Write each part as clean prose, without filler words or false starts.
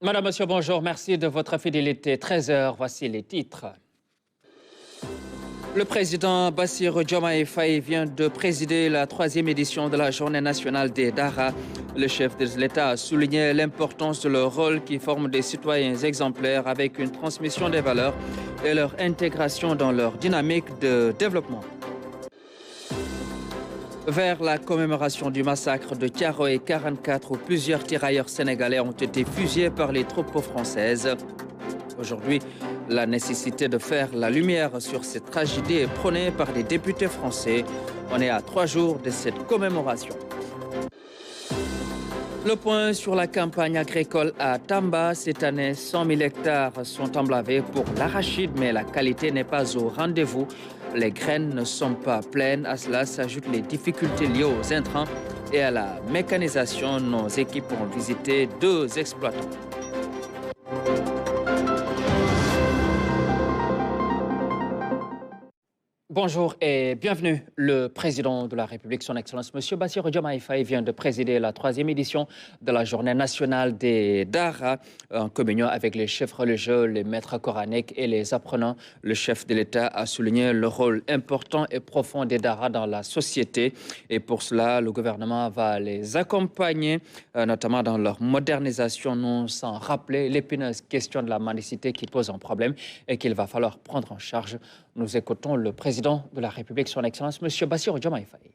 Madame, Monsieur, bonjour. Merci de votre fidélité. 13 heures, voici les titres. Le président Bassirou Diomaye Faye vient de présider la 3e édition de la Journée nationale des Dara. Le chef de l'État a souligné l'importance de leur rôle qui forment des citoyens exemplaires avec une transmission des valeurs et leur intégration dans leur dynamique de développement. Vers la commémoration du massacre de Thiaroye 44 où plusieurs tirailleurs sénégalais ont été fusillés par les troupes françaises. Aujourd'hui, la nécessité de faire la lumière sur cette tragédie est prônée par des députés français. On est à 3 jours de cette commémoration. Le point sur la campagne agricole à Tamba. Cette année, 100 000 hectares sont emblavés pour l'arachide, mais la qualité n'est pas au rendez-vous. Les graines ne sont pas pleines. À cela s'ajoutent les difficultés liées aux intrants et à la mécanisation. Nos équipes ont visité 2 exploitants. Bonjour et bienvenue. Le président de la République, son Excellence, M. Bassirou Diomaye Faye, vient de présider la 3e édition de la Journée nationale des Dara en communion avec les chefs religieux, les maîtres coraniques et les apprenants. Le chef de l'État a souligné le rôle important et profond des Dara dans la société et pour cela, le gouvernement va les accompagner, notamment dans leur modernisation, non sans rappeler l'épineuse question de la mendicité qui pose un problème et qu'il va falloir prendre en charge. Nous écoutons le président de la République, son Excellence, M. Bassirou Diomaye Faye.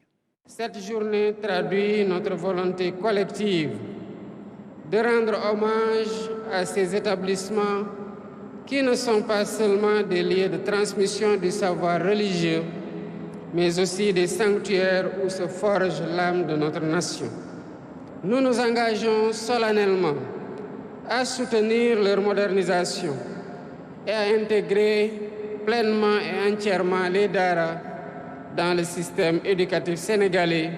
Cette journée traduit notre volonté collective de rendre hommage à ces établissements qui ne sont pas seulement des lieux de transmission du savoir religieux, mais aussi des sanctuaires où se forge l'âme de notre nation. Nous nous engageons solennellement à soutenir leur modernisation et à intégrer pleinement et entièrement les Dara dans le système éducatif sénégalais,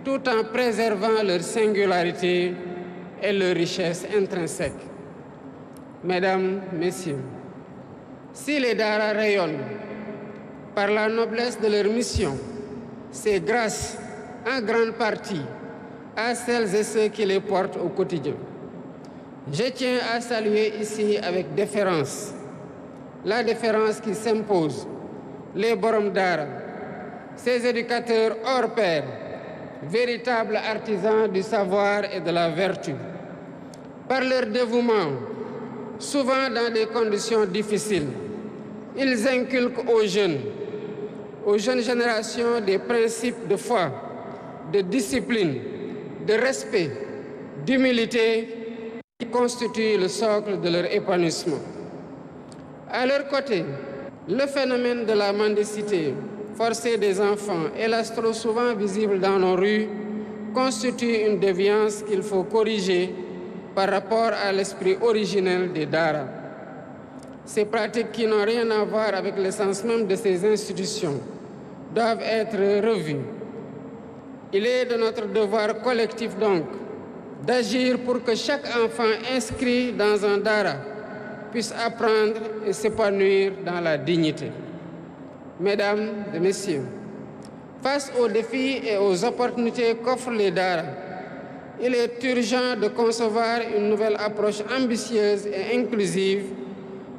tout en préservant leur singularité et leur richesse intrinsèque. Mesdames, Messieurs, si les Dara rayonnent par la noblesse de leur mission, c'est grâce en grande partie à celles et ceux qui les portent au quotidien. Je tiens à saluer ici avec déférence la déférence qui s'impose, les Borom Dara, ces éducateurs hors pair, véritables artisans du savoir et de la vertu. Par leur dévouement, souvent dans des conditions difficiles, ils inculquent aux jeunes générations des principes de foi, de discipline, de respect, d'humilité qui constituent le socle de leur épanouissement. À leur côté, le phénomène de la mendicité forcée des enfants, hélas trop souvent visible dans nos rues, constitue une déviance qu'il faut corriger par rapport à l'esprit originel des Dara. Ces pratiques qui n'ont rien à voir avec l'essence même de ces institutions doivent être revues. Il est de notre devoir collectif donc d'agir pour que chaque enfant inscrit dans un Dara puisse apprendre et s'épanouir dans la dignité. Mesdames et Messieurs, face aux défis et aux opportunités qu'offrent les Dara, il est urgent de concevoir une nouvelle approche ambitieuse et inclusive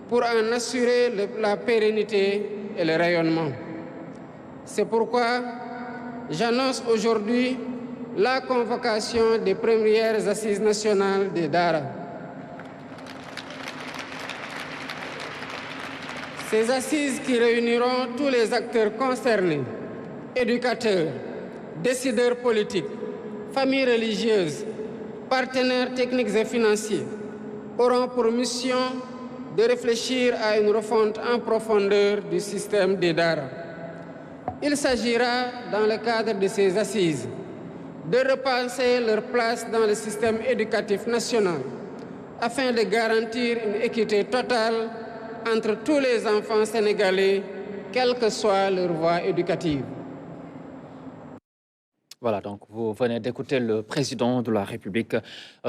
pour en assurer la pérennité et le rayonnement. C'est pourquoi j'annonce aujourd'hui la convocation des premières assises nationales des Dara. Ces assises qui réuniront tous les acteurs concernés, éducateurs, décideurs politiques, familles religieuses, partenaires techniques et financiers, auront pour mission de réfléchir à une refonte en profondeur du système des Dara. Il s'agira, dans le cadre de ces assises, de repenser leur place dans le système éducatif national afin de garantir une équité totale entre tous les enfants sénégalais, quelle que soit leur voie éducative. Voilà, donc vous venez d'écouter le président de la République,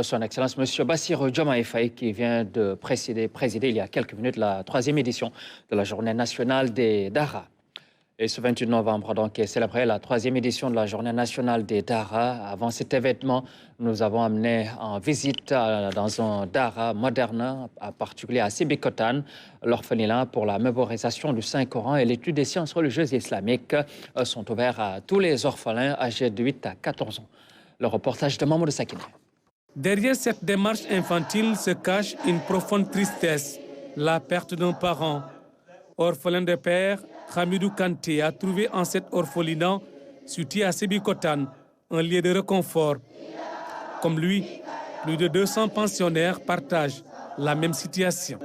son Excellence, M. Bassirou Diomaye Faye, qui vient de présider il y a quelques minutes la 3e édition de la Journée nationale des Dara. Et ce 28 novembre, donc, est célébré la 3e édition de la Journée nationale des Dara. Avant cet événement, nous avons amené en visite dans un Dara moderne, en particulier à Sébikotane, l'orphelinat pour la mémorisation du Saint-Coran et l'étude des sciences religieuses islamiques sont ouverts à tous les orphelins âgés de 8 à 14 ans. Le reportage de Mamadou Sakine. Derrière cette démarche infantile se cache une profonde tristesse, la perte d'un parent. Orphelin de père, Hamidou Kanté a trouvé en cet orphelinat, situé à Sébikotane, un lieu de réconfort. Comme lui, plus de 200 pensionnaires partagent la même situation.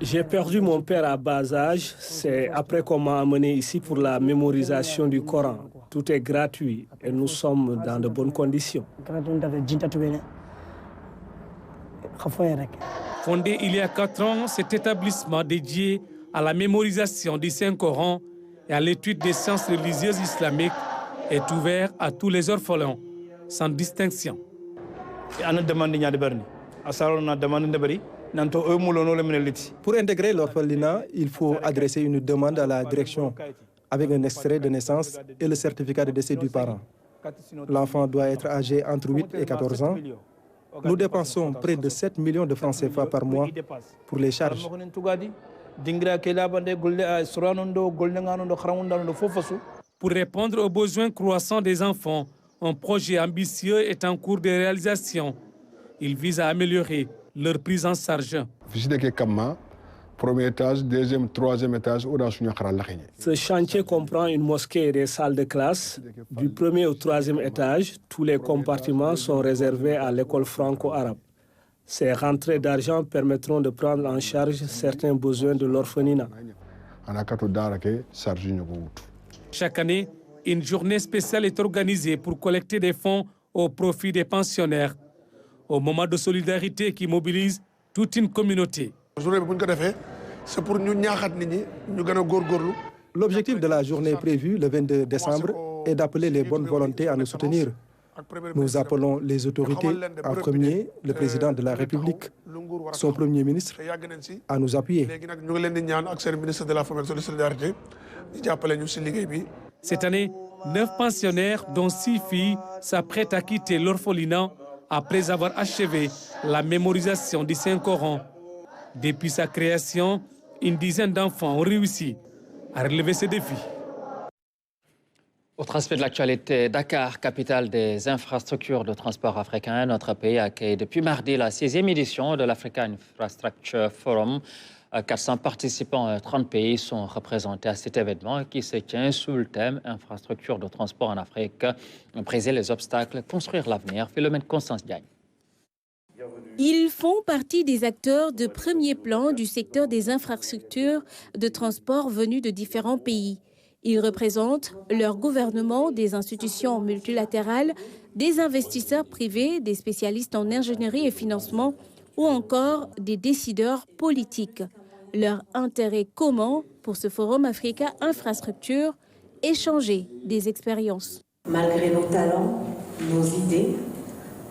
J'ai perdu mon père à bas âge. C'est après qu'on m'a amené ici pour la mémorisation du Coran. Tout est gratuit et nous sommes dans de bonnes conditions. Fondé il y a 4 ans, cet établissement dédié à la mémorisation du Saint-Coran et à l'étude des sciences religieuses islamiques est ouvert à tous les orphelins, sans distinction. Pour intégrer l'orphelinat, il faut adresser une demande à la direction avec un extrait de naissance et le certificat de décès du parent. L'enfant doit être âgé entre 8 et 14 ans. Nous dépensons près de 7 millions de francs CFA par mois pour les charges. Pour répondre aux besoins croissants des enfants, un projet ambitieux est en cours de réalisation. Il vise à améliorer leur prise en charge. Premier étage, deuxième, troisième étage. Ce chantier comprend une mosquée et des salles de classe. Du premier au troisième étage, tous les compartiments sont réservés à l'école franco-arabe. Ces rentrées d'argent permettront de prendre en charge certains besoins de l'orphelinat. Chaque année, une journée spéciale est organisée pour collecter des fonds au profit des pensionnaires. Au moment de solidarité qui mobilise toute une communauté. L'objectif de la journée prévue le 22 décembre est d'appeler les bonnes volontés à nous soutenir. Nous appelons les autorités, en premier le président de la République, son premier ministre, à nous appuyer. Cette année, 9 pensionnaires, dont 6 filles, s'apprêtent à quitter l'orphelinat après avoir achevé la mémorisation du Saint-Coran. Depuis sa création, une dizaine d'enfants ont réussi à relever ce défi. Autre aspect de l'actualité, Dakar, capitale des infrastructures de transport africain. Notre pays accueille depuis mardi la 6e édition de l'Africa Infrastructure Forum. 400 participants, 30 pays sont représentés à cet événement qui se tient sous le thème infrastructure de transport en Afrique, briser les obstacles, construire l'avenir. Philomène Constance Diagne. Ils font partie des acteurs de premier plan du secteur des infrastructures de transport venus de différents pays. Ils représentent leur gouvernement, des institutions multilatérales, des investisseurs privés, des spécialistes en ingénierie et financement ou encore des décideurs politiques. Leur intérêt commun pour ce Forum Africa Infrastructure, échanger des expériences. Malgré nos talents, nos idées,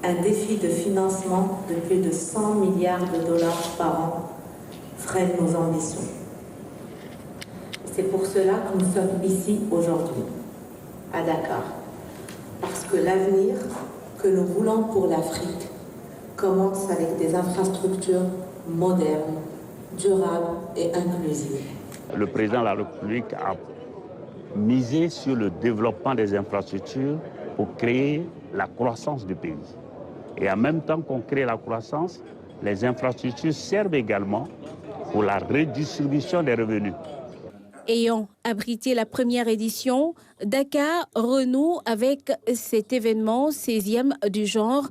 un défi de financement de plus de 100 milliards de dollars par an freine nos ambitions. C'est pour cela que nous sommes ici aujourd'hui, à Dakar. Parce que l'avenir que nous voulons pour l'Afrique commence avec des infrastructures modernes, durables et inclusives. Le président de la République a misé sur le développement des infrastructures pour créer la croissance du pays. Et en même temps qu'on crée la croissance, les infrastructures servent également pour la redistribution des revenus. Ayant abrité la première édition, Dakar renoue avec cet événement 16e du genre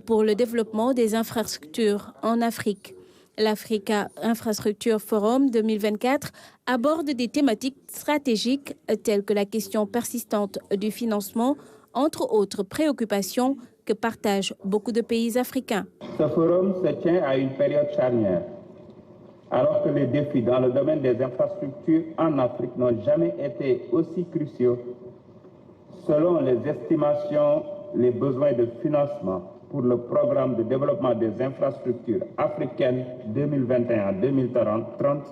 pour le développement des infrastructures en Afrique. L'Africa Infrastructure Forum 2024 aborde des thématiques stratégiques telles que la question persistante du financement, entre autres préoccupations que partagent beaucoup de pays africains. Ce forum se tient à une période charnière. Alors que les défis dans le domaine des infrastructures en Afrique n'ont jamais été aussi cruciaux, selon les estimations, les besoins de financement pour le programme de développement des infrastructures africaines 2021-2030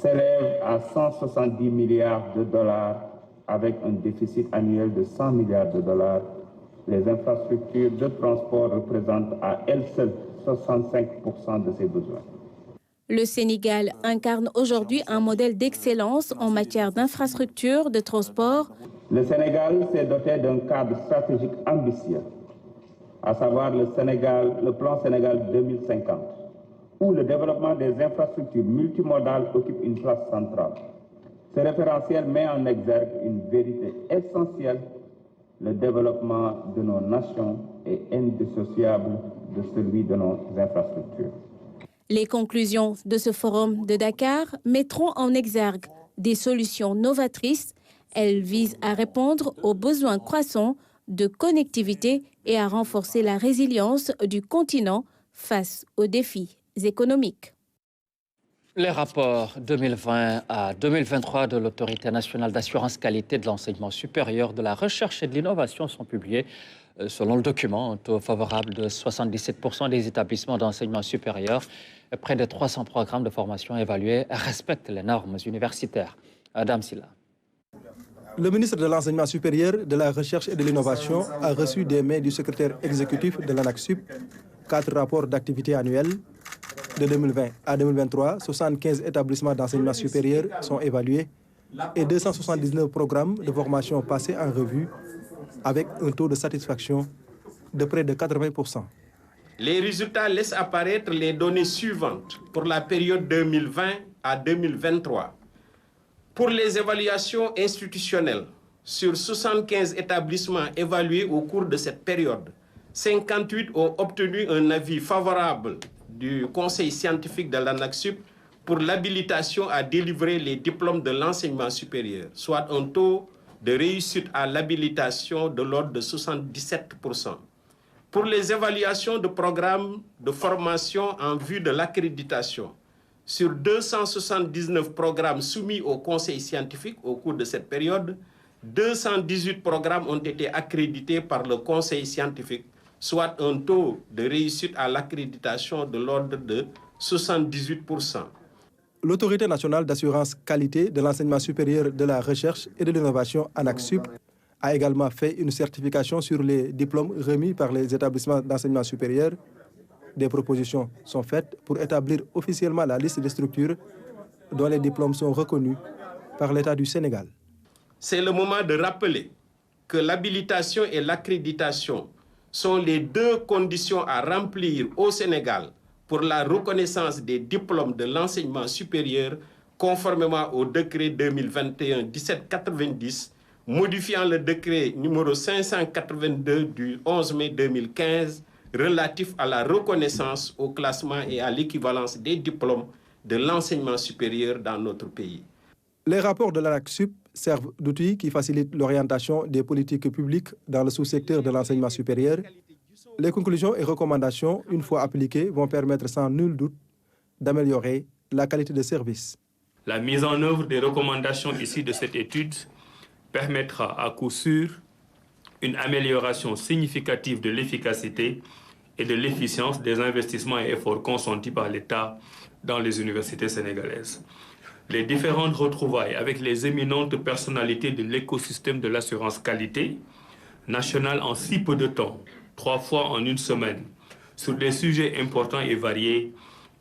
s'élève à 170 milliards de dollars avec un déficit annuel de 100 milliards de dollars. Les infrastructures de transport représentent à elles seules 65% de ces besoins. Le Sénégal incarne aujourd'hui un modèle d'excellence en matière d'infrastructures de transport. Le Sénégal s'est doté d'un cadre stratégique ambitieux, à savoir le plan Sénégal 2050, où le développement des infrastructures multimodales occupe une place centrale. Ce référentiel met en exergue une vérité essentielle: le développement de nos nations est indissociable de celui de nos infrastructures. Les conclusions de ce forum de Dakar mettront en exergue des solutions novatrices. Elles visent à répondre aux besoins croissants de connectivité et à renforcer la résilience du continent face aux défis économiques. Les rapports 2020 à 2023 de l'Autorité nationale d'assurance qualité de l'enseignement supérieur, de la recherche et de l'innovation sont publiés. Selon le document, un taux favorable de 77% des établissements d'enseignement supérieur et près de 300 programmes de formation évalués respectent les normes universitaires. Adam Silla. Le ministre de l'Enseignement supérieur, de la Recherche et de l'Innovation a reçu des mails du secrétaire exécutif de l'ANAQ-Sup 4 rapports d'activité annuels. De 2020 à 2023, 75 établissements d'enseignement supérieur sont évalués et 279 programmes de formation passés en revue avec un taux de satisfaction de près de 80%. Les résultats laissent apparaître les données suivantes pour la période 2020 à 2023. Pour les évaluations institutionnelles, sur 75 établissements évalués au cours de cette période, 58 ont obtenu un avis favorable du Conseil scientifique de l'ANAQ-Sup pour l'habilitation à délivrer les diplômes de l'enseignement supérieur, soit un taux de réussite à l'habilitation de l'ordre de 77%. Pour les évaluations de programmes de formation en vue de l'accréditation, sur 279 programmes soumis au Conseil scientifique au cours de cette période, 218 programmes ont été accrédités par le Conseil scientifique, soit un taux de réussite à l'accréditation de l'ordre de 78%. L'Autorité nationale d'assurance qualité de l'enseignement supérieur, de la recherche et de l'innovation ANAQ-Sup a également fait une certification sur les diplômes remis par les établissements d'enseignement supérieur. Des propositions sont faites pour établir officiellement la liste des structures dont les diplômes sont reconnus par l'État du Sénégal. C'est le moment de rappeler que l'habilitation et l'accréditation sont les deux conditions à remplir au Sénégal pour la reconnaissance des diplômes de l'enseignement supérieur conformément au décret 2021-1790 modifiant le décret numéro 582 du 11 mai 2015 relatif à la reconnaissance, au classement et à l'équivalence des diplômes de l'enseignement supérieur dans notre pays. Les rapports de l'ANAQ-Sup servent d'outils qui facilitent l'orientation des politiques publiques dans le sous-secteur de l'enseignement supérieur. Les conclusions et recommandations, une fois appliquées, vont permettre sans nul doute d'améliorer la qualité de service. La mise en œuvre des recommandations issues de cette étude permettra à coup sûr une amélioration significative de l'efficacité et de l'efficience des investissements et efforts consentis par l'État dans les universités sénégalaises. Les différentes retrouvailles avec les éminentes personnalités de l'écosystème de l'assurance qualité nationale en si peu de temps, 3 fois en une semaine, sur des sujets importants et variés,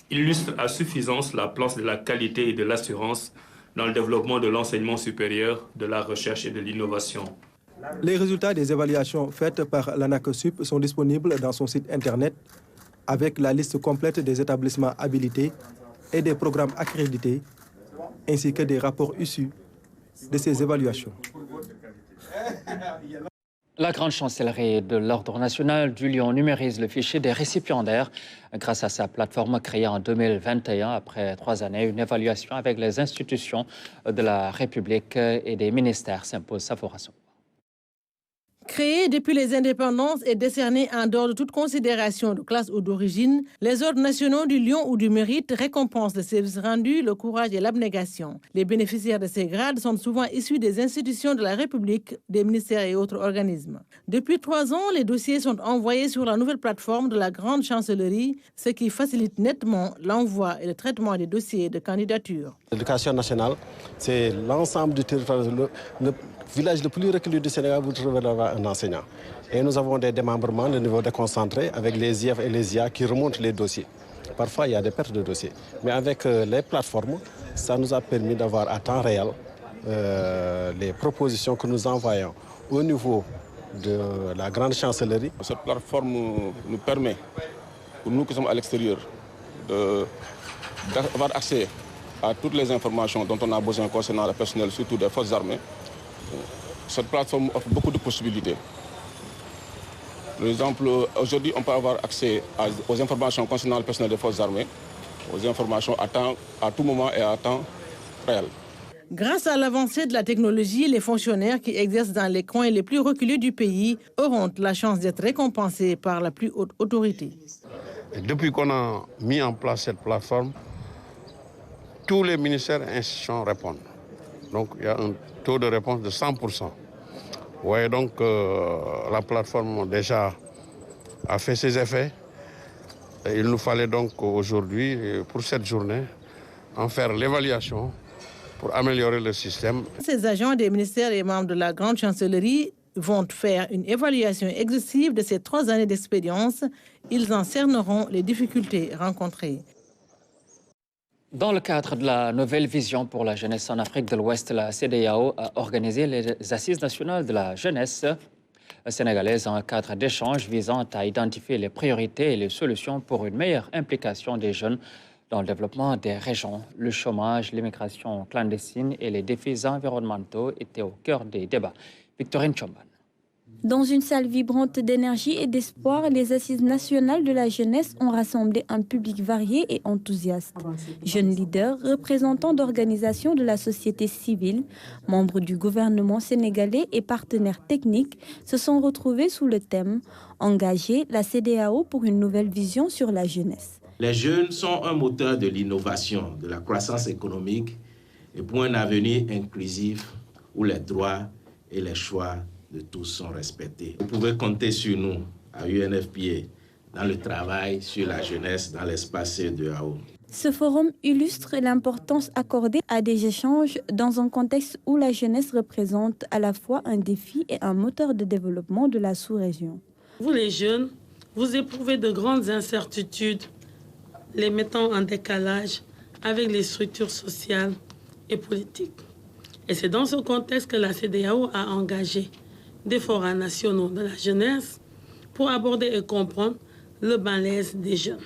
illustrent à suffisance la place de la qualité et de l'assurance dans le développement de l'enseignement supérieur, de la recherche et de l'innovation. Les résultats des évaluations faites par l'ANAQ-Sup sont disponibles dans son site internet avec la liste complète des établissements habilités et des programmes accrédités, ainsi que des rapports issus de ces évaluations. La grande chancellerie de l'Ordre national du Lion numérise le fichier des récipiendaires grâce à sa plateforme créée en 2021. Après 3 années, une évaluation avec les institutions de la République et des ministères s'impose. Saforason. Créé depuis les indépendances et décerné en dehors de toute considération de classe ou d'origine, les ordres nationaux du Lion ou du Mérite récompensent le service rendu, le courage et l'abnégation. Les bénéficiaires de ces grades sont souvent issus des institutions de la République, des ministères et autres organismes. Depuis 3 ans, les dossiers sont envoyés sur la nouvelle plateforme de la grande chancellerie, ce qui facilite nettement l'envoi et le traitement des dossiers de candidature. L'éducation nationale, c'est l'ensemble du territoire. Le village le plus reculé du Sénégal, vous trouverez un enseignant. Et nous avons des démembrements de niveau déconcentré avec les IF et les IA qui remontent les dossiers. Parfois, il y a des pertes de dossiers. Mais avec les plateformes, ça nous a permis d'avoir à temps réel les propositions que nous envoyons au niveau de la grande chancellerie. Cette plateforme nous permet, pour nous qui sommes à l'extérieur, d'avoir accès à toutes les informations dont on a besoin concernant le personnel, surtout des forces armées. Cette plateforme offre beaucoup de possibilités. Par exemple, aujourd'hui, on peut avoir accès aux informations concernant le personnel des forces armées, aux informations à tout moment et à temps réel. Grâce à l'avancée de la technologie, les fonctionnaires qui exercent dans les coins les plus reculés du pays auront la chance d'être récompensés par la plus haute autorité. Et depuis qu'on a mis en place cette plateforme, tous les ministères et institutions répondent. Donc il y a un taux de réponse de 100%. Vous voyez donc la plateforme déjà a fait ses effets. Et il nous fallait donc aujourd'hui, pour cette journée, en faire l'évaluation pour améliorer le système. Ces agents des ministères et membres de la grande chancellerie vont faire une évaluation exhaustive de ces 3 années d'expérience. Ils en cerneront les difficultés rencontrées. Dans le cadre de la nouvelle vision pour la jeunesse en Afrique de l'Ouest, la CEDEAO a organisé les Assises nationales de la jeunesse sénégalaise, un cadre d'échange visant à identifier les priorités et les solutions pour une meilleure implication des jeunes dans le développement des régions. Le chômage, l'immigration clandestine et les défis environnementaux étaient au cœur des débats. Victorine Chomban. Dans une salle vibrante d'énergie et d'espoir, les Assises nationales de la jeunesse ont rassemblé un public varié et enthousiaste. Jeunes leaders, représentants d'organisations de la société civile, membres du gouvernement sénégalais et partenaires techniques se sont retrouvés sous le thème « Engager la CEDEAO pour une nouvelle vision sur la jeunesse ». Les jeunes sont un moteur de l'innovation, de la croissance économique et pour un avenir inclusif où les droits et les choix de tous sont respectés. Vous pouvez compter sur nous, à UNFPA, dans le travail sur la jeunesse dans l'espace CEDEAO. Ce forum illustre l'importance accordée à des échanges dans un contexte où la jeunesse représente à la fois un défi et un moteur de développement de la sous-région. Vous les jeunes, vous éprouvez de grandes incertitudes, les mettant en décalage avec les structures sociales et politiques. Et c'est dans ce contexte que la CEDEAO a engagé des forats nationaux de la jeunesse pour aborder et comprendre le malaise des jeunes.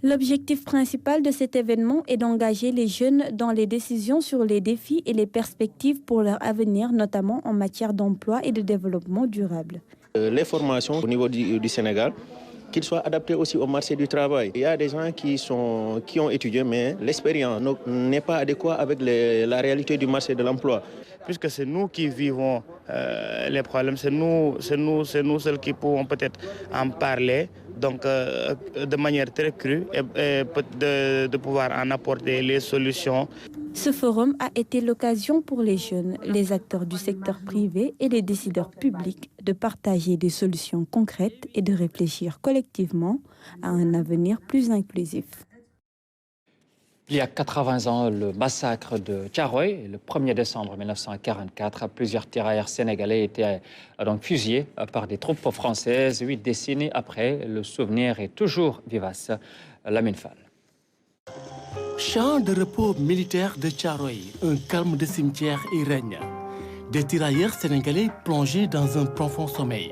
L'objectif principal de cet événement est d'engager les jeunes dans les décisions sur les défis et les perspectives pour leur avenir, notamment en matière d'emploi et de développement durable. Les formations au niveau du Sénégal, qu'ils soient adaptés aussi au marché du travail. Il y a des gens qui ont étudié, mais l'expérience n'est pas adéquate avec la réalité du marché de l'emploi. Puisque c'est nous qui vivons les problèmes, c'est nous seuls qui pouvons peut-être en parler, donc de manière très crue et de pouvoir en apporter les solutions. Ce forum a été l'occasion pour les jeunes, les acteurs du secteur privé et les décideurs publics de partager des solutions concrètes et de réfléchir collectivement à un avenir plus inclusif. Il y a 80 ans, le massacre de Thiaroye, le 1er décembre 1944, plusieurs tirailleurs sénégalais étaient donc fusillés par des troupes françaises. 8 décennies après, le souvenir est toujours vivace. Lamine Fall. Champ de repos militaire de Thiaroye, un calme de cimetière y règne. Des tirailleurs sénégalais plongés dans un profond sommeil.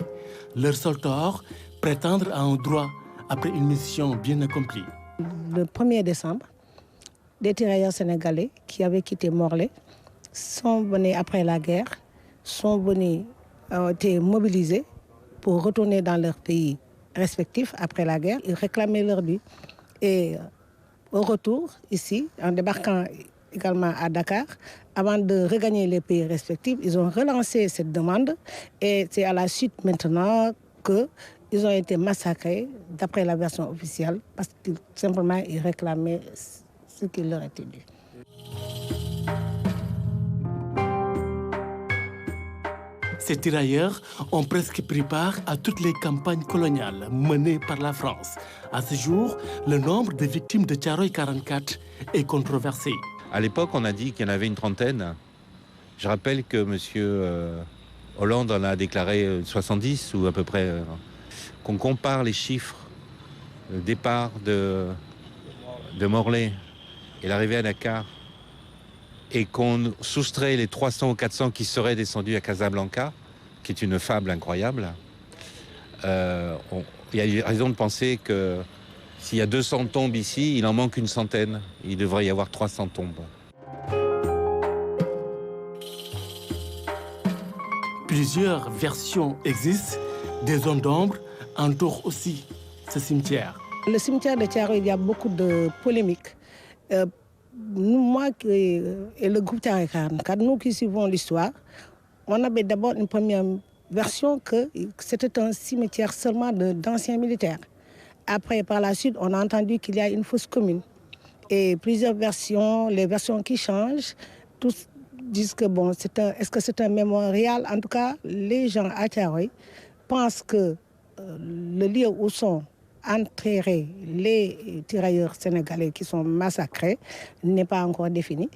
Leur seul tort, prétendre à un droit après une mission bien accomplie. Le 1er décembre, des tirailleurs sénégalais qui avaient quitté Morlaix sont venus après la guerre, ont été mobilisés pour retourner dans leur pays respectif après la guerre. Ils réclamaient leur but. Et au retour, ici, en débarquant également à Dakar, avant de regagner les pays respectifs, ils ont relancé cette demande. Et c'est à la suite maintenant qu'ils ont été massacrés, d'après la version officielle, parce que simplement ils réclamaient ce qui leur était dû. Ces tirailleurs ont presque pris part à toutes les campagnes coloniales menées par la France. À ce jour, le nombre de victimes de Thiaroye 44 est controversé. À l'époque, on a dit qu'il y en avait une trentaine. Je rappelle que M. Hollande en a déclaré 70 ou à peu près. Qu'on compare les chiffres, le départ de Morlaix et l'arrivée à Dakar, et qu'on soustrait les 300 ou 400 qui seraient descendus à Casablanca, qui est une fable incroyable, il y a raison de penser que s'il y a 200 tombes ici, il en manque une centaine. Il devrait y avoir 300 tombes. Plusieurs versions existent. Des zones d'ombre entourent aussi ce cimetière. Le cimetière de Thiaroye, il y a beaucoup de polémiques. Moi et le groupe Thiaroye 44, nous qui suivons l'histoire, on avait d'abord une première version que c'était un cimetière seulement d'anciens militaires. Après, par la suite, on a entendu qu'il y a une fosse commune. Et plusieurs versions, les versions qui changent, tous disent que bon, est-ce que c'est un mémorial? En tout cas, les gens à Thiaroye pensent que le lieu où sont enterrés les tirailleurs sénégalais qui sont massacrés n'est pas encore défini.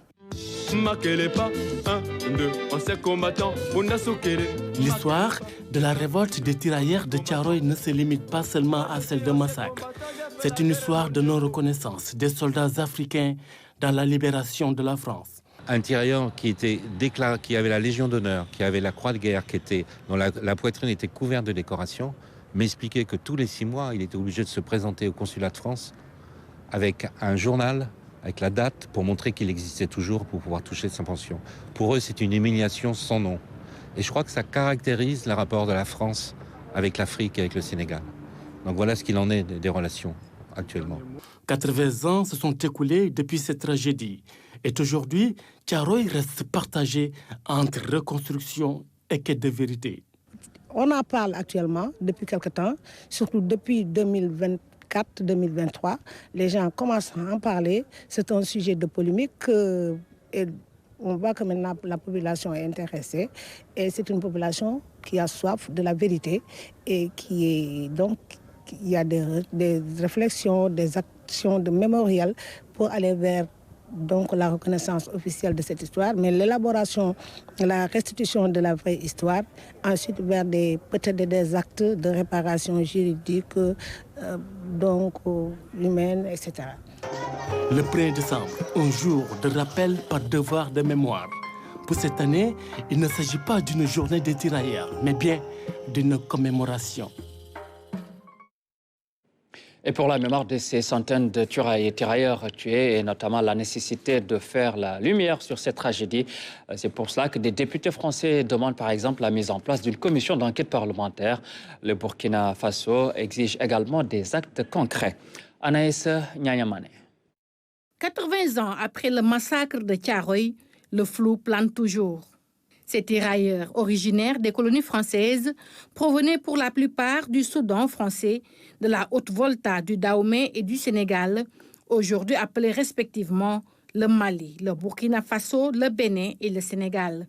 L'histoire de la révolte des tirailleurs de Thiaroye ne se limite pas seulement à celle de massacre. C'est une histoire de non-reconnaissance des soldats africains dans la libération de la France. Un tirailleur qui avait la Légion d'honneur, qui avait la croix de guerre, dont la poitrine était couverte de décorations, m'expliquait que tous les 6 mois, il était obligé de se présenter au consulat de France avec un journal, avec la date, pour montrer qu'il existait toujours, pour pouvoir toucher sa pension. Pour eux, c'est une humiliation sans nom. Et je crois que ça caractérise le rapport de la France avec l'Afrique et avec le Sénégal. Donc voilà ce qu'il en est des relations actuellement. 80 ans se sont écoulés depuis cette tragédie. Et aujourd'hui, Thiaroye reste partagé entre reconstruction et quête de vérité. On en parle actuellement depuis quelque temps, surtout depuis 2024-2023. Les gens commencent à en parler. C'est un sujet de polémique. Et on voit que maintenant la population est intéressée. Et c'est une population qui a soif de la vérité et qui est donc... Il y a des réflexions, des actions de mémorial pour aller vers donc, la reconnaissance officielle de cette histoire, mais l'élaboration, la restitution de la vraie histoire, ensuite vers peut-être des actes de réparation juridique, donc humaine, etc. Le 1er décembre, un jour de rappel par devoir de mémoire. Pour cette année, il ne s'agit pas d'une journée des tirailleurs, mais bien d'une commémoration. Et pour la mémoire de ces centaines de tirailleurs tués, et notamment la nécessité de faire la lumière sur cette tragédie, c'est pour cela que des députés français demandent par exemple la mise en place d'une commission d'enquête parlementaire. Le Burkina Faso exige également des actes concrets. Anaïs Nyanyamane. 80 ans après le massacre de Thiaroye, le flou plane toujours. Ces tirailleurs originaires des colonies françaises provenaient pour la plupart du Soudan français, de la Haute-Volta, du Dahomey et du Sénégal, aujourd'hui appelés respectivement le Mali, le Burkina Faso, le Bénin et le Sénégal.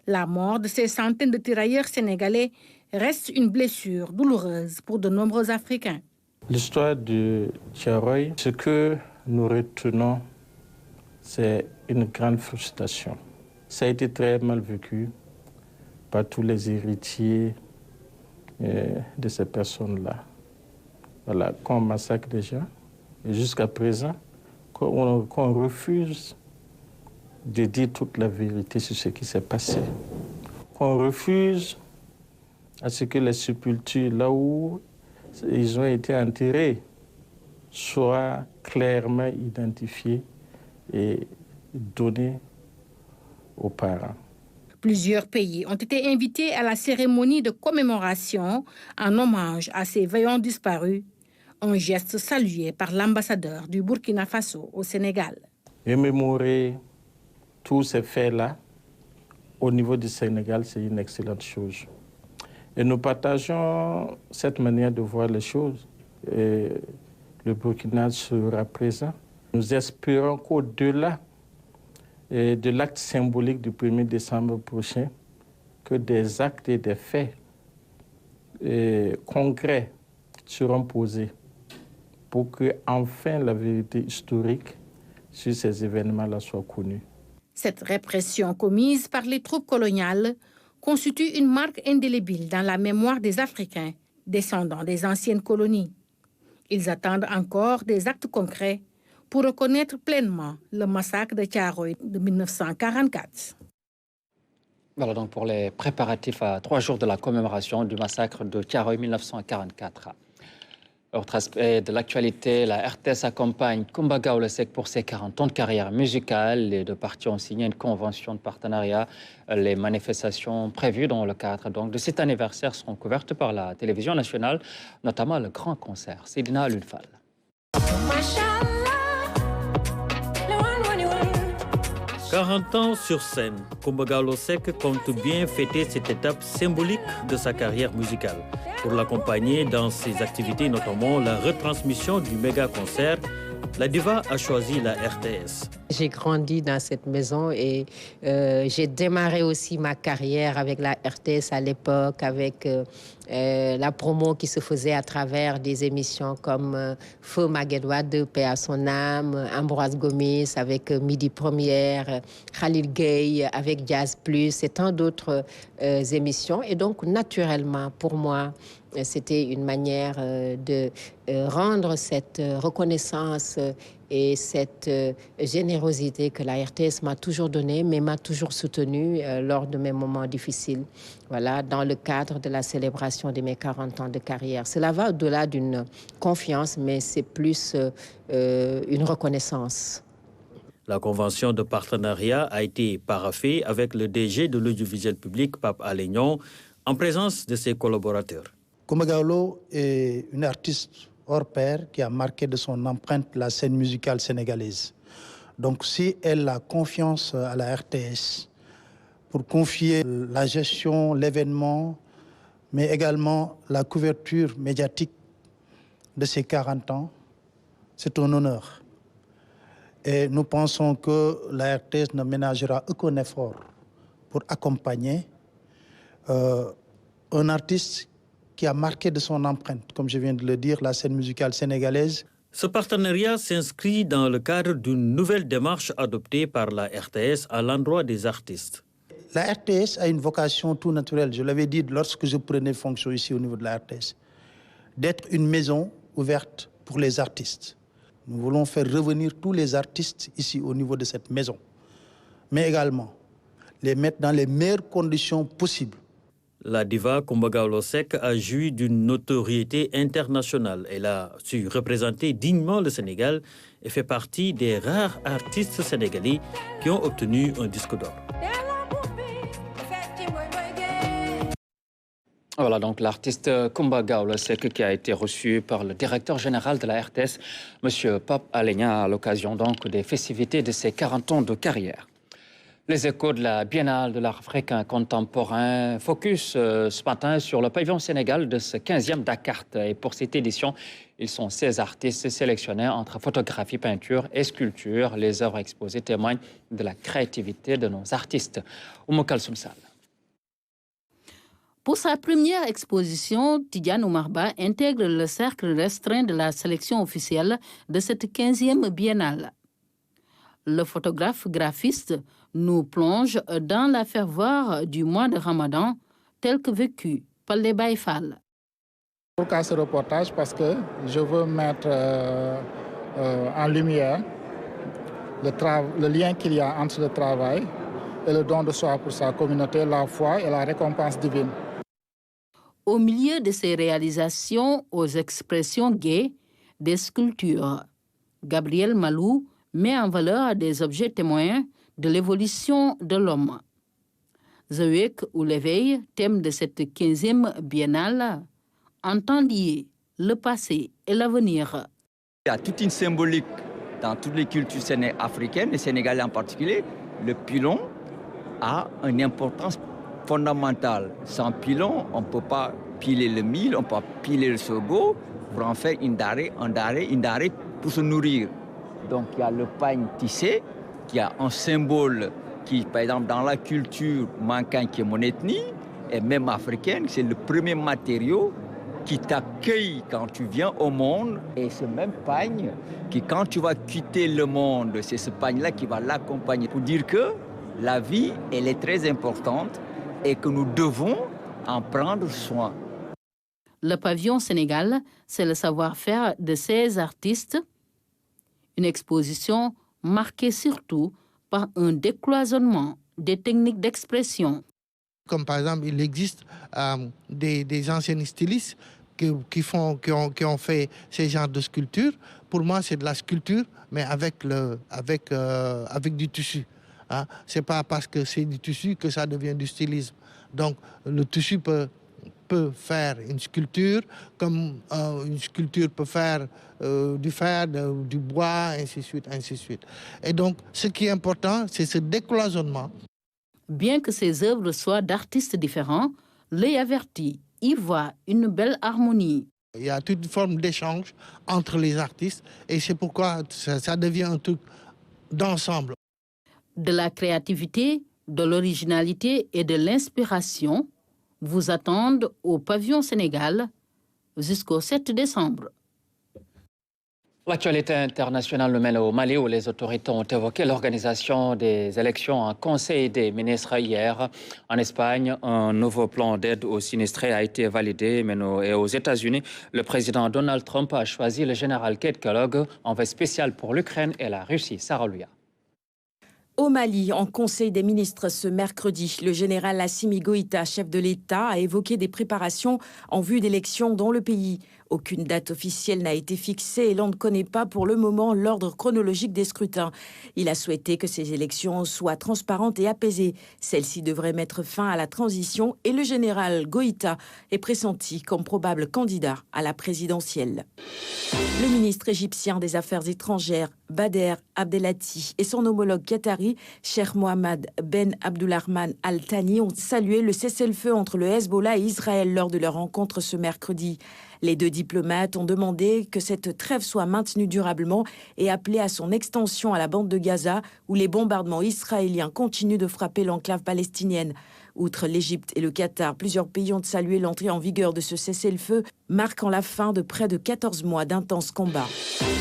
La mort de ces centaines de tirailleurs sénégalais reste une blessure douloureuse pour de nombreux Africains. L'histoire de Thiaroye, ce que nous retenons, c'est une grande frustration. Ça a été très mal vécu par tous les héritiers de ces personnes-là. Voilà, qu'on massacre des gens, et jusqu'à présent, qu'on refuse de dire toute la vérité sur ce qui s'est passé. Qu'on refuse à ce que les sépultures, là où ils ont été enterrés, soient clairement identifiées et données aux parents. Plusieurs pays ont été invités à la cérémonie de commémoration en hommage à ces vaillants disparus, un geste salué par l'ambassadeur du Burkina Faso au Sénégal. Remémorer tous ces faits-là au niveau du Sénégal, c'est une excellente chose. Et nous partageons cette manière de voir les choses. Et le Burkina sera présent. Nous espérons qu'au-delà de l'acte symbolique du 1er décembre prochain, que des actes et des faits concrets seront posés pour que, enfin, la vérité historique si ces événements-là soient connus. Cette répression commise par les troupes coloniales constitue une marque indélébile dans la mémoire des Africains, descendants des anciennes colonies. Ils attendent encore des actes concrets pour reconnaître pleinement le massacre de Thiaroye de 1944. Voilà donc pour les préparatifs à 3 jours de la commémoration du massacre de Thiaroye 1944. Autre aspect de l'actualité, la RTS accompagne Coumba Gawlo Seck pour ses 40 ans de carrière musicale. Les deux parties ont signé une convention de partenariat. Les manifestations prévues dans le cadre donc, de cet anniversaire seront couvertes par la télévision nationale, notamment le grand concert Seydina Alioune Fall. 40 ans sur scène, Coumba Gawlo Seck compte bien fêter cette étape symbolique de sa carrière musicale. Pour l'accompagner dans ses activités, notamment la retransmission du méga-concert, la diva a choisi la RTS. J'ai grandi dans cette maison et j'ai démarré aussi ma carrière avec la RTS à l'époque, avec la promo qui se faisait à travers des émissions comme Feu Maguette Wade, Paix à son âme, Ambroise Gomis avec Midi Première, Khalil Gueye avec Jazz Plus et tant d'autres émissions. Et donc, naturellement, pour moi, c'était une manière de rendre cette reconnaissance et cette générosité que la RTS m'a toujours donnée, mais m'a toujours soutenue lors de mes moments difficiles. Voilà, dans le cadre de la célébration de mes 40 ans de carrière. Cela va au-delà d'une confiance, mais c'est plus une reconnaissance. La convention de partenariat a été paraphée avec le DG de l'audiovisuel public, Pape Alé Niang, en présence de ses collaborateurs. Coumba Gawlo est une artiste hors pair qui a marqué de son empreinte la scène musicale sénégalaise. Donc si elle a confiance à la RTS pour confier la gestion, l'événement, mais également la couverture médiatique de ses 40 ans, c'est un honneur. Et nous pensons que la RTS ne ménagera aucun effort pour accompagner un artiste qui a marqué de son empreinte, comme je viens de le dire, la scène musicale sénégalaise. Ce partenariat s'inscrit dans le cadre d'une nouvelle démarche adoptée par la RTS à l'endroit des artistes. La RTS a une vocation tout naturelle, je l'avais dit lorsque je prenais fonction ici au niveau de la RTS, d'être une maison ouverte pour les artistes. Nous voulons faire revenir tous les artistes ici au niveau de cette maison, mais également les mettre dans les meilleures conditions possibles. La diva Coumba Gawlo Seck a joui d'une notoriété internationale. Elle a su représenter dignement le Sénégal et fait partie des rares artistes sénégalais qui ont obtenu un disque d'or. Voilà donc l'artiste Coumba Gawlo Seck qui a été reçu par le directeur général de la RTS, M. Pape Alé Niang, à l'occasion donc des festivités de ses 40 ans de carrière. Les échos de la Biennale de l'art africain contemporain focus ce matin sur le pavillon Sénégal de ce 15e Dakar. Et pour cette édition, ils sont 16 artistes sélectionnés entre photographie, peinture et sculpture. Les œuvres exposées témoignent de la créativité de nos artistes. Oumou Kalsoum Sall. Pour sa première exposition, Tidiane Oumarba intègre le cercle restreint de la sélection officielle de cette 15e Biennale. Le photographe graphiste nous plonge dans la ferveur du mois de Ramadan tel que vécu par les Baye Fall. Pourquoi ce reportage? Parce que je veux mettre en lumière le lien qu'il y a entre le travail et le don de soi pour sa communauté, la foi et la récompense divine. Au milieu de ces réalisations aux expressions gaies, des sculptures, Gabriel Malou met en valeur des objets témoins de l'évolution de l'homme. Zawek ou l'éveil, thème de cette 15e biennale, entend lier le passé et l'avenir. Il y a toute une symbolique dans toutes les cultures africaines, et sénégalaises en particulier. Le pilon a une importance fondamentale. Sans pilon, on ne peut pas piler le mil, on ne peut pas piler le sorgho pour en faire une denrée pour se nourrir. Donc il y a le pagne tissé, qui a un symbole qui, par exemple, dans la culture mankagne, qui est mon ethnie, et même africaine, c'est le premier matériau qui t'accueille quand tu viens au monde, et ce même pagne qui, quand tu vas quitter le monde, c'est ce pagne-là qui va l'accompagner pour dire que la vie, elle est très importante et que nous devons en prendre soin. Le pavillon Sénégal, c'est le savoir-faire de 16 artistes. Une exposition marquée surtout par un décloisonnement des techniques d'expression. Comme par exemple, il existe des anciens stylistes qui ont fait ces genres de sculptures. Pour moi, c'est de la sculpture, mais avec du tissu. Hein. Ce n'est pas parce que c'est du tissu que ça devient du stylisme. Donc, le tissu peut faire une sculpture, comme une sculpture peut faire du fer, du bois, ainsi de suite, ainsi de suite. Et donc, ce qui est important, c'est ce décloisonnement. Bien que ces œuvres soient d'artistes différents, l'œil averti y voit une belle harmonie. Il y a toute une forme d'échange entre les artistes et c'est pourquoi ça devient un truc d'ensemble. De la créativité, de l'originalité et de l'inspiration vous attendent au pavillon Sénégal jusqu'au 7 décembre. L'actualité internationale nous mène au Mali où les autorités ont évoqué l'organisation des élections en Conseil des ministres hier. En Espagne, un nouveau plan d'aide aux sinistrés a été validé. Et aux États-Unis, le président Donald Trump a choisi le général Keith Kellogg, envoyé spécial pour l'Ukraine et la Russie. Sarah Luya. Au Mali, en Conseil des ministres ce mercredi, le général Assimi Goïta, chef de l'État, a évoqué des préparations en vue d'élections dans le pays. Aucune date officielle n'a été fixée et l'on ne connaît pas pour le moment l'ordre chronologique des scrutins. Il a souhaité que ces élections soient transparentes et apaisées. Celles-ci devraient mettre fin à la transition et le général Goïta est pressenti comme probable candidat à la présidentielle. Le ministre égyptien des Affaires étrangères, Bader Abdelati, et son homologue qatari, Cheikh Mohammed Ben Abdulrahman Al Thani, ont salué le cessez-le-feu entre le Hezbollah et Israël lors de leur rencontre ce mercredi. Les deux diplomates ont demandé que cette trêve soit maintenue durablement et appelé à son extension à la bande de Gaza, où les bombardements israéliens continuent de frapper l'enclave palestinienne. Outre l'Égypte et le Qatar, plusieurs pays ont salué l'entrée en vigueur de ce cessez-le-feu, marquant la fin de près de 14 mois d'intenses combats.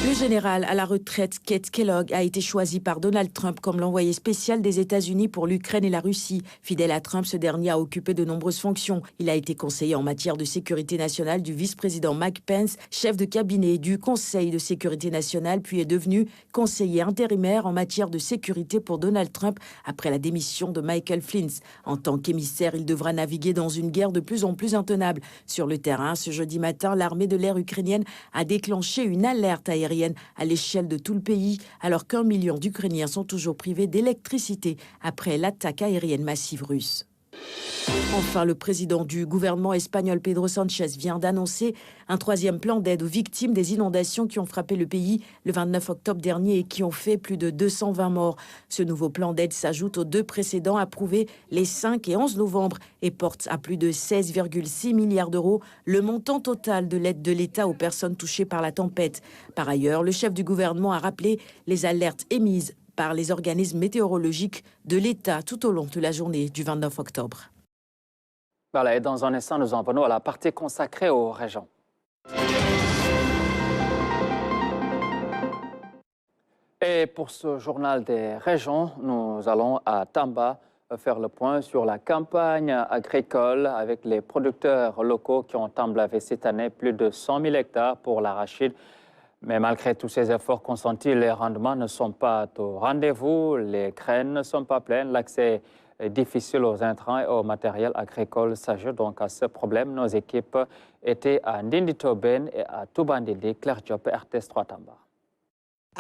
Le général à la retraite Keith Kellogg a été choisi par Donald Trump comme l'envoyé spécial des États-Unis pour l'Ukraine et la Russie. Fidèle à Trump, ce dernier a occupé de nombreuses fonctions. Il a été conseiller en matière de sécurité nationale du vice-président Mike Pence, chef de cabinet du Conseil de sécurité nationale, puis est devenu conseiller intérimaire en matière de sécurité pour Donald Trump après la démission de Michael Flynn. En tant qu'émissaire, il devra naviguer dans une guerre de plus en plus intenable. Sur le terrain, ce jeudi matin, l'armée de l'air ukrainienne a déclenché une alerte aérienne à l'échelle de tout le pays, alors qu'1 million d'Ukrainiens sont toujours privés d'électricité après l'attaque aérienne massive russe. Enfin, le président du gouvernement espagnol, Pedro Sánchez, vient d'annoncer un 3e plan d'aide aux victimes des inondations qui ont frappé le pays le 29 octobre dernier et qui ont fait plus de 220 morts. Ce nouveau plan d'aide s'ajoute aux 2 précédents approuvés les 5 et 11 novembre et porte à plus de 16,6 milliards d'euros le montant total de l'aide de l'État aux personnes touchées par la tempête. Par ailleurs, le chef du gouvernement a rappelé les alertes émises par les organismes météorologiques de l'État tout au long de la journée du 29 octobre. Voilà, et dans un instant, nous en venons à la partie consacrée aux régions. Et pour ce journal des régions, nous allons à Tamba faire le point sur la campagne agricole avec les producteurs locaux qui ont emblavé cette année plus de 100 000 hectares pour l'arachide. Mais malgré tous ces efforts consentis, les rendements ne sont pas au rendez-vous, les graines ne sont pas pleines, l'accès est difficile aux intrants et au matériel agricole s'ajoute donc à ce problème. Nos équipes étaient à Ndindi Toben et à Toubandindi, Claire Diop, RTS 3 Tamba.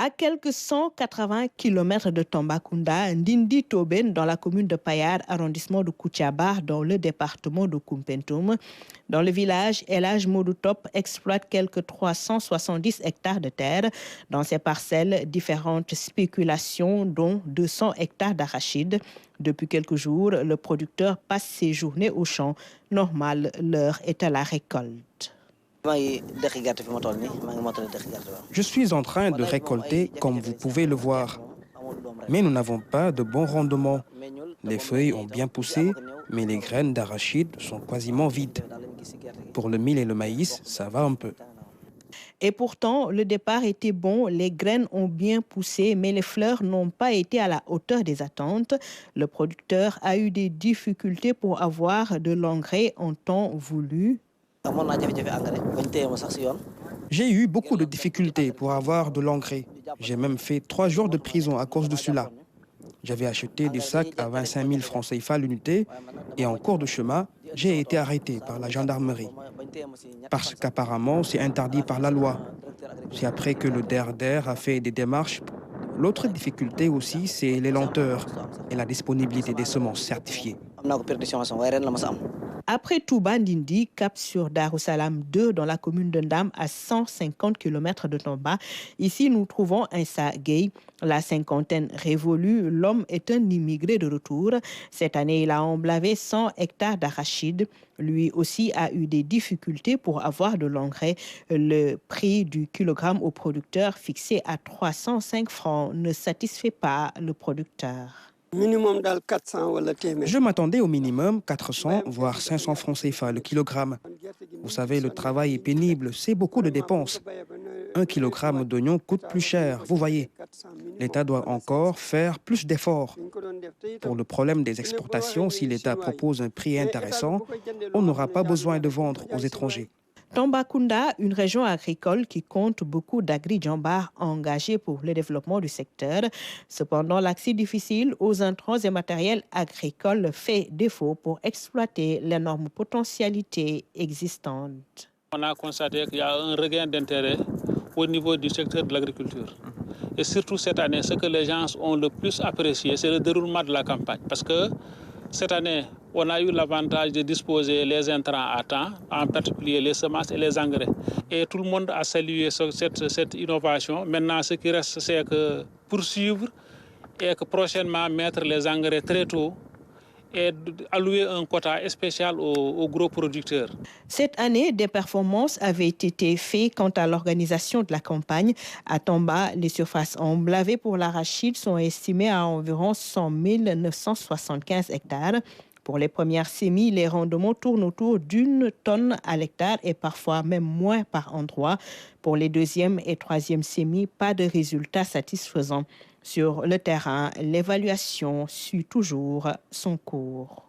À quelques 180 km de Tambacounda, Ndindi Toben, dans la commune de Payar, arrondissement de Koutiaba, dans le département de Koumpentoum. Dans le village, El Hadj Modou Top exploite quelques 370 hectares de terre. Dans ces parcelles, différentes spéculations, dont 200 hectares d'arachides. Depuis quelques jours, le producteur passe ses journées au champ. Normal, l'heure est à la récolte. Je suis en train de récolter comme vous pouvez le voir. Mais nous n'avons pas de bon rendement. Les feuilles ont bien poussé, mais les graines d'arachide sont quasiment vides. Pour le mil et le maïs, ça va un peu. Et pourtant, le départ était bon, les graines ont bien poussé, mais les fleurs n'ont pas été à la hauteur des attentes. Le producteur a eu des difficultés pour avoir de l'engrais en temps voulu. J'ai eu beaucoup de difficultés pour avoir de l'engrais. J'ai même fait 3 jours de prison à cause de cela. J'avais acheté des sacs à 25 000 francs CFA l'unité et en cours de chemin, j'ai été arrêté par la gendarmerie. Parce qu'apparemment, c'est interdit par la loi. C'est après que le DERDER a fait des démarches. L'autre difficulté aussi, c'est les lenteurs et la disponibilité des semences certifiées. Après Touba Ndindi, cap sur Darussalam 2 dans la commune de Ndam à 150 km de Tomba. Ici, nous trouvons Insa Gueye. La cinquantaine révolue, l'homme est un immigré de retour. Cette année, il a emblavé 100 hectares d'arachides. Lui aussi a eu des difficultés pour avoir de l'engrais. Le prix du kilogramme au producteur, fixé à 305 francs, ne satisfait pas le producteur. Je m'attendais au minimum 400, voire 500 francs CFA le kilogramme. Vous savez, le travail est pénible, c'est beaucoup de dépenses. 1 kilogramme d'oignons coûte plus cher, vous voyez. L'État doit encore faire plus d'efforts. Pour le problème des exportations, si l'État propose un prix intéressant, on n'aura pas besoin de vendre aux étrangers. Tambacounda, une région agricole qui compte beaucoup d'agri-djambars engagés pour le développement du secteur. Cependant, l'accès difficile aux intrants et matériels agricoles fait défaut pour exploiter l'énorme potentialité existante. On a constaté qu'il y a un regain d'intérêt au niveau du secteur de l'agriculture. Et surtout cette année, ce que les gens ont le plus apprécié, c'est le déroulement de la campagne. Parce que cette année, on a eu l'avantage de disposer les intrants à temps, en particulier les semences et les engrais. Et tout le monde a salué cette innovation. Maintenant, ce qui reste, c'est que poursuivre et que prochainement mettre les engrais très tôt et allouer un quota spécial aux gros producteurs. Cette année, des performances avaient été faites quant à l'organisation de la campagne. À Tomba, les surfaces emblavées pour l'arachide sont estimées à environ 100 975 hectares. Pour les premières semis, les rendements tournent autour d'1 tonne à l'hectare et parfois même moins par endroit. Pour les deuxièmes et troisièmes semis, pas de résultats satisfaisants. Sur le terrain, l'évaluation suit toujours son cours.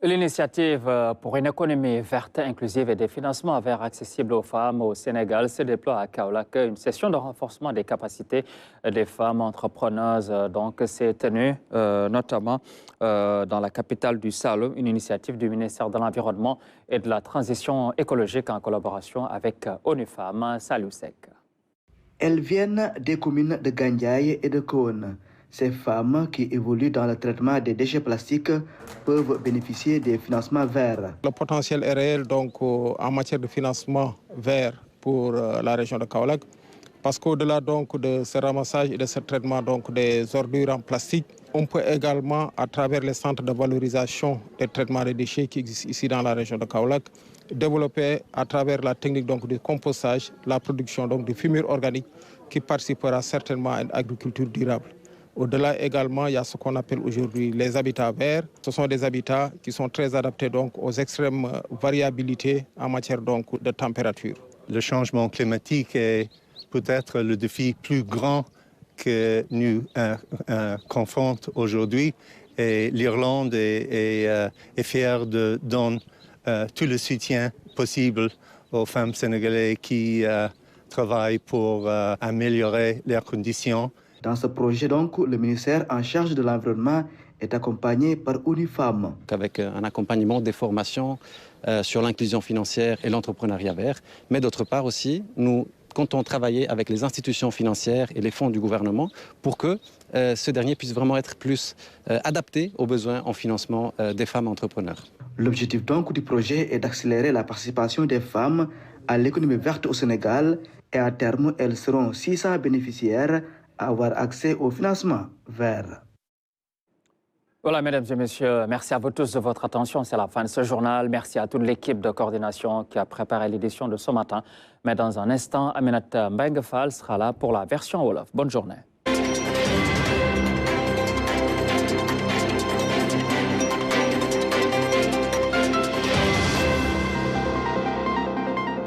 L'initiative pour une économie verte, inclusive et des financements verts accessibles aux femmes au Sénégal se déploie à Kaolack. Une session de renforcement des capacités des femmes entrepreneuses s'est tenue notamment dans la capitale du Saloum, une initiative du ministère de l'Environnement et de la Transition écologique en collaboration avec ONU Femmes. Salou Sek. Elles viennent des communes de Gandiaye et de Kone. Ces femmes qui évoluent dans le traitement des déchets plastiques peuvent bénéficier des financements verts. Le potentiel est réel en matière de financement vert pour la région de Kaolack, parce qu'au-delà de ce ramassage et de ce traitement des ordures en plastique, on peut également, à travers les centres de valorisation et de traitement des déchets qui existent ici dans la région de Kaolack, développer à travers la technique du compostage, la production de fumure organique qui participera certainement à une agriculture durable. Au-delà également, il y a ce qu'on appelle aujourd'hui les habitats verts. Ce sont des habitats qui sont très adaptés aux extrêmes variabilités en matière de température. Le changement climatique est peut-être le défi plus grand que nous confrontons aujourd'hui. Et l'Irlande est fière de donner tout le soutien possible aux femmes sénégalaises qui travaillent pour améliorer leurs conditions. Dans ce projet, le ministère en charge de l'environnement est accompagné par ONU Femmes. Avec un accompagnement des formations sur l'inclusion financière et l'entrepreneuriat vert, mais d'autre part aussi, nous comptons travailler avec les institutions financières et les fonds du gouvernement pour que ce dernier puisse vraiment être plus adapté aux besoins en financement des femmes entrepreneurs. L'objectif du projet est d'accélérer la participation des femmes à l'économie verte au Sénégal et à terme, elles seront 600 bénéficiaires à avoir accès au financement vert. Voilà, mesdames et messieurs, merci à vous tous de votre attention. C'est la fin de ce journal. Merci à toute l'équipe de coordination qui a préparé l'édition de ce matin. Mais dans un instant, Aminata Mbengefal sera là pour la version Wolof. Bonne journée.